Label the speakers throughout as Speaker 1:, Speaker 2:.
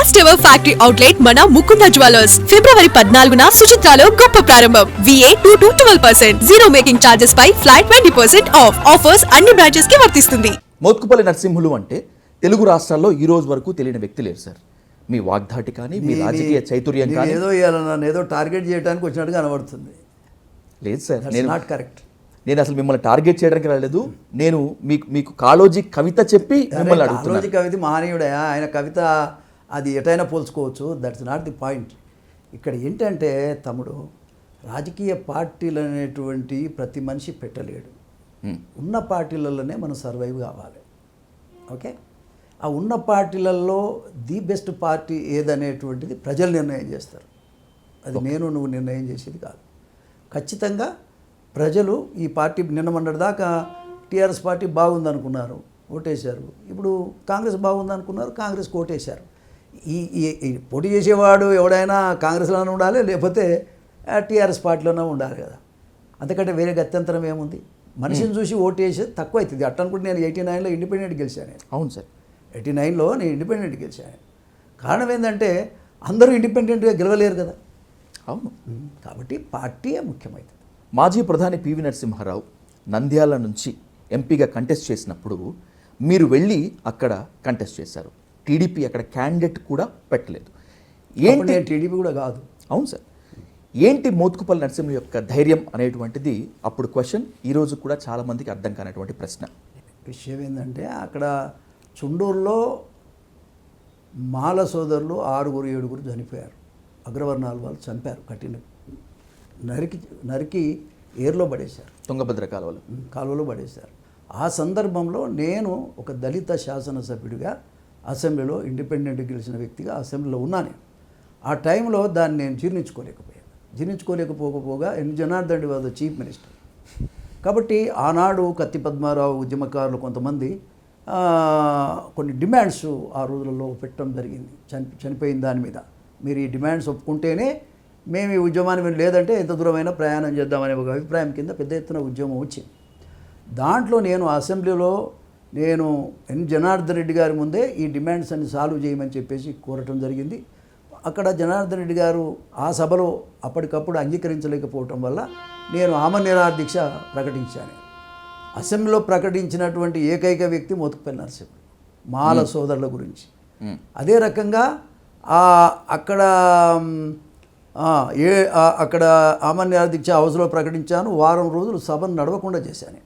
Speaker 1: First ever factory outlet మన Mukunda jewellers ఫిబ్రవరి 14న సుచిత్రాలో గొప్ప ప్రారంభం. VA 2 to 12%, zero making charges పై ఫ్లాట్ 20% ఆఫ్. ఆఫర్స్ అన్ని బ్రాంచెస్ కి వర్తిస్తుంది.
Speaker 2: మోత్కుపల్లి నరసింహులు అంటే తెలుగు రాష్ట్రాల్లో ఈ రోజు వరకు తెలియని వ్యక్తి లేరు సార్. మీ వాగ్ధాటి కానీ మీ రాజకీయ చైతుర్యం కానీ
Speaker 3: ఏదో ఇవ్వాలన్నా ఏదో టార్గెట్ చేయడానికి వచ్చినట్టుగా కనబడుతుంది.
Speaker 2: లేదు సార్,
Speaker 3: నేను నాట్ కరెక్ట్.
Speaker 2: నేను అసలు మిమ్మల్ని టార్గెట్ చేయడానికి రాలేదు. నేను మీకు కాళోజీ కవిత చెప్పి మిమ్మల్ని అడుగుతున్నాను.
Speaker 3: కాళోజీ కవిత మహనీయుడే, ఆయన కవిత అది ఎటైనా పోల్చుకోవచ్చు. That's not the point. ఇక్కడ ఏంటంటే తమ్ముడు, రాజకీయ పార్టీలు అనేటువంటి ప్రతి మనిషి పెట్టలేడు. ఉన్న పార్టీలలోనే మనం సర్వైవ్ కావాలి. ఓకే, ఆ ఉన్న పార్టీలలో ది బెస్ట్ పార్టీ ఏదనేటువంటిది ప్రజలు నిర్ణయం చేస్తారు. అది నేను నువ్వు నిర్ణయం చేసేది కాదు. ఖచ్చితంగా ప్రజలు ఈ పార్టీ నిన్న మొన్నటి దాకా టీఆర్ఎస్ పార్టీ బాగుందనుకున్నారు, ఓటేశారు. ఇప్పుడు కాంగ్రెస్ బాగుందనుకున్నారు, కాంగ్రెస్కి ఓటేశారు. ఈ పోటీ చేసేవాడు ఎవడైనా కాంగ్రెస్లోనే ఉండాలి, లేకపోతే టీఆర్ఎస్ పార్టీలోనే ఉండాలి కదా. అంతకంటే వేరే గత్యంతరం ఏముంది? మనిషిని చూసి ఓటు వేసేది తక్కువ అవుతుంది. అట్ట అనుకుంటే నేను 89లో ఇండిపెండెంట్ గెలిచాను.
Speaker 2: అవును సార్,
Speaker 3: 89లో నేను ఇండిపెండెంట్ గెలిచాను. కారణం ఏంటంటే అందరూ ఇండిపెండెంట్గా గెలవలేరు కదా.
Speaker 2: అవును,
Speaker 3: కాబట్టి పార్టీయే ముఖ్యమైనది.
Speaker 2: మాజీ ప్రధాని పివి నరసింహారావు నంద్యాల నుంచి ఎంపీగా కంటెస్ట్ చేసినప్పుడు మీరు వెళ్ళి అక్కడ కంటెస్ట్ చేశారు. టీడీపీ అక్కడ క్యాండిడేట్ కూడా పెట్టలేదు. ఏంటి?
Speaker 3: టీడీపీ కూడా కాదు.
Speaker 2: అవును సార్, ఏంటి మోత్కుపల్లి నరసింహుల యొక్క ధైర్యం అనేటువంటిది అప్పుడు క్వశ్చన్, ఈరోజు కూడా చాలామందికి అర్థం కానటువంటి ప్రశ్న.
Speaker 3: విషయం ఏంటంటే అక్కడ చుండూరులో మాల సోదరులు 6-7 చనిపోయారు. అగ్రవర్ణాల వాళ్ళు చంపారు, కట్టిన నరికి ఏర్లో పడేశారు,
Speaker 2: తుంగభద్ర
Speaker 3: కాలువలో పడేశారు. ఆ సందర్భంలో నేను ఒక దళిత శాసనసభ్యుడిగా అసెంబ్లీలో ఇండిపెండెంట్ గెలిచిన వ్యక్తిగా అసెంబ్లీలో ఉన్నాను. ఆ టైంలో దాన్ని నేను జీర్ణించుకోలేకపోగా Janardhan Reddy was chief minister. కాబట్టి ఆనాడు కత్తి పద్మారావు ఉద్యమకారులు కొంతమంది కొన్ని డిమాండ్స్ ఆ రోజులలో పెట్టడం జరిగింది. చనిపోయిన దాని మీద మీరు ఈ డిమాండ్స్ ఒప్పుకుంటేనే మేము ఈ ఉద్యమాన్ని మీరు లేదంటే ఎంత దూరమైనా ప్రయాణం చేద్దామనే ఒక అభిప్రాయం కింద పెద్ద ఎత్తున ఉద్యమం వచ్చింది. దాంట్లో నేను అసెంబ్లీలో జనార్దన్ రెడ్డి గారి ముందే ఈ డిమాండ్స్ అన్ని సాల్వ్ చేయమని చెప్పేసి కోరటం జరిగింది. అక్కడ జనార్దన్ రెడ్డి గారు ఆ సభలో అప్పటికప్పుడు అంగీకరించలేకపోవటం వల్ల నేను ఆమరణ దీక్ష ప్రకటించాను. అసెంబ్లీలో ప్రకటించినటువంటి ఏకైక వ్యక్తి మోత్కుపల్లి నరసింహులు, మాల సోదరుల గురించి. అదే రకంగా అక్కడ ఆమరణ దీక్ష హౌస్లో ప్రకటించాను. వారం రోజులు సభను నడవకుండా చేశాను.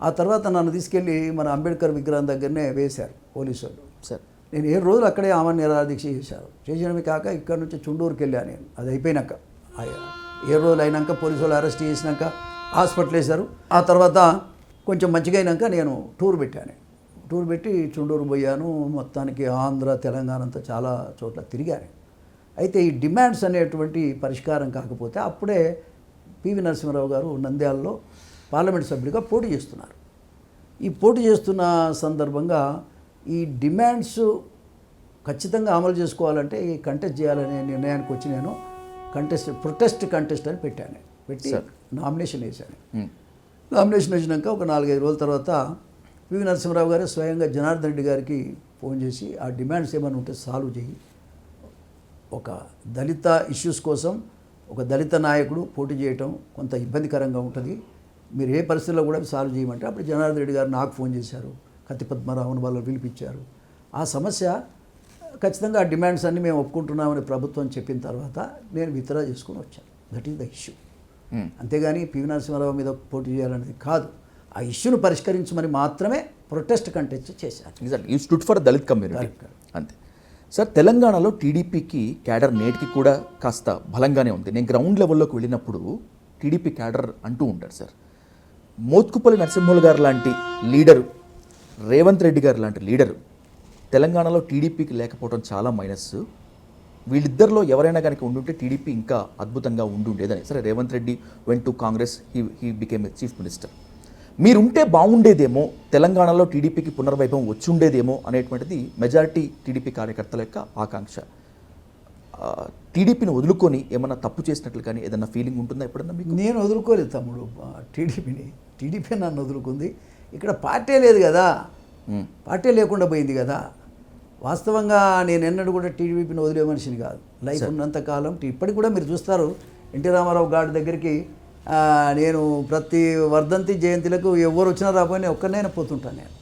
Speaker 3: ఆ తర్వాత నన్ను తీసుకెళ్ళి మన అంబేద్కర్ విగ్రహం దగ్గరనే వేశారు పోలీసు వాళ్ళు.
Speaker 2: సార్,
Speaker 3: నేను 7 రోజులు అక్కడే ఆమరణ దీక్ష చేశారు. చేసినవి కాక ఇక్కడ నుంచి చుండూరుకి వెళ్ళాను నేను. అది అయిపోయినాక 7 రోజులు అయినాక పోలీసు వాళ్ళు అరెస్ట్ చేసినాక హాస్పిటల్ వేశారు. ఆ తర్వాత కొంచెం మంచిగా అయినాక నేను టూర్ పెట్టి చుండూరు పోయాను. మొత్తానికి ఆంధ్ర తెలంగాణ అంతా చాలా చోట్ల తిరిగాను. అయితే ఈ డిమాండ్స్ అనేటువంటి పరిష్కారం కాకపోతే అప్పుడే పివి నరసింహారావు గారు నంద్యాలలో పార్లమెంట్ సభ్యుడిగా పోటీ చేస్తున్నారు. ఈ పోటీ చేస్తున్న సందర్భంగా ఈ డిమాండ్స్ ఖచ్చితంగా అమలు చేసుకోవాలంటే ఈ కంటెస్ట్ చేయాలనే నిర్ణయానికి వచ్చి నేను ప్రొటెస్ట్ కంటెస్ట్ అని పెట్టి నామినేషన్ వేశాను. నామినేషన్ వేసినాక ఒక 4-5 రోజుల తర్వాత పివి నరసింహారావు గారు స్వయంగా జనార్దన్ రెడ్డి గారికి ఫోన్ చేసి ఆ డిమాండ్స్ ఏమైనా ఉంటే సాల్వ్ చేయి, ఒక దళిత ఇష్యూస్ కోసం ఒక దళిత నాయకుడు పోటీ చేయటం కొంత ఇబ్బందికరంగా ఉంటుంది, మీరు ఏ పరిస్థితుల్లో కూడా సాల్వ్ చేయమంటే అప్పుడు జనార్దన్ రెడ్డి గారు నాకు ఫోన్ చేశారు, కత్తి పద్మరావును వాళ్ళు పిలిపించారు. ఆ సమస్య ఖచ్చితంగా ఆ డిమాండ్స్ అన్నీ మేము ఒప్పుకుంటున్నామని ప్రభుత్వం చెప్పిన తర్వాత నేను విత్డ్రా చేసుకుని వచ్చాను. That is the issue. అంతేగాని పివి నరసింహారావు మీద పోటీ చేయాలనేది కాదు. ఆ ఇష్యూను పరిష్కరించమని మాత్రమే ప్రొటెస్ట్ కంటెస్ట్ చేశాను.
Speaker 2: You stood for Dalit community. అంతే సార్, తెలంగాణలో టీడీపీకి క్యాడర్ నేటికి కూడా కాస్త బలంగానే ఉంది. నేను గ్రౌండ్ లెవెల్లోకి వెళ్ళినప్పుడు టీడీపీ క్యాడర్ అంటూ ఉంటారు సార్, మోత్కుపల్లి నరసింహులు గారు లాంటి లీడరు, రేవంత్ రెడ్డి గారు లాంటి లీడరు తెలంగాణలో టీడీపీకి లేకపోవడం చాలా మైనస్. వీళ్ళిద్దరిలో ఎవరైనా కనుక ఉండుంటే టీడీపీ ఇంకా అద్భుతంగా ఉండుండేదని. సరే, Revanth Reddy went to Congress, he became a chief minister. మీరుంటే బాగుండేదేమో, తెలంగాణలో టీడీపీకి పునర్వైభవం వచ్చి ఉండేదేమో అనేటువంటిది మెజారిటీ టీడీపీ కార్యకర్తల యొక్క ఆకాంక్ష. టీడీపీని వదులుకొని ఏమన్నా తప్పు చేసినట్లు కానీ ఏదన్నా ఫీలింగ్ ఉంటుందా ఎప్పుడన్నా మీకు?
Speaker 3: నేను వదులుకోలేదు తమ్ముడు టీడీపీ నన్ను వదులుకుంది. ఇక్కడ పార్టీ లేదు కదా, పార్టీ లేకుండా పోయింది కదా. వాస్తవంగా నేను ఎన్నడూ కూడా టీడీపీని వదిలే మనిషిని కాదు. లైఫ్ ఉన్నంతకాలం ఇప్పటికి కూడా మీరు చూస్తారు ఎన్టీ రామారావు గారి దగ్గరికి నేను ప్రతి వర్ధంతి జయంతిలకు ఎవరు వచ్చినా రాబోయే ఒక్కరినైనా పోతుంటాను నేను.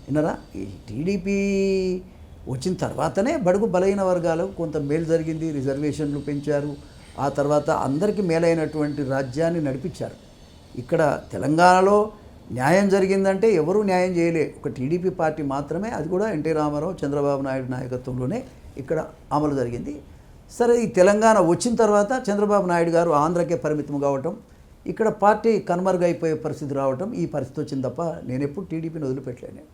Speaker 3: విన్నారా, ఈ టీడీపీ వచ్చిన తర్వాతనే బడుగు బలహీన వర్గాలకు కొంత మేలు జరిగింది, రిజర్వేషన్లు పెంచారు, ఆ తర్వాత అందరికీ మేలైనటువంటి రాజ్యాన్ని నడిపించారు. ఇక్కడ తెలంగాణలో న్యాయం జరిగిందంటే ఎవరూ న్యాయం చేయలే, ఒక టీడీపీ పార్టీ మాత్రమే, అది కూడా ఎన్టీ రామారావు చంద్రబాబు నాయుడు నాయకత్వంలోనే ఇక్కడ అమలు జరిగింది. సరే, ఈ తెలంగాణ వచ్చిన తర్వాత చంద్రబాబు నాయుడు గారు ఆంధ్రకే పరిమితం కావటం, ఇక్కడ పార్టీ కనుమరుగైపోయే పరిస్థితి రావటం, ఈ పరిస్థితి వచ్చింది తప్ప నేను ఎప్పుడు టీడీపీని వదిలిపెట్టలేను.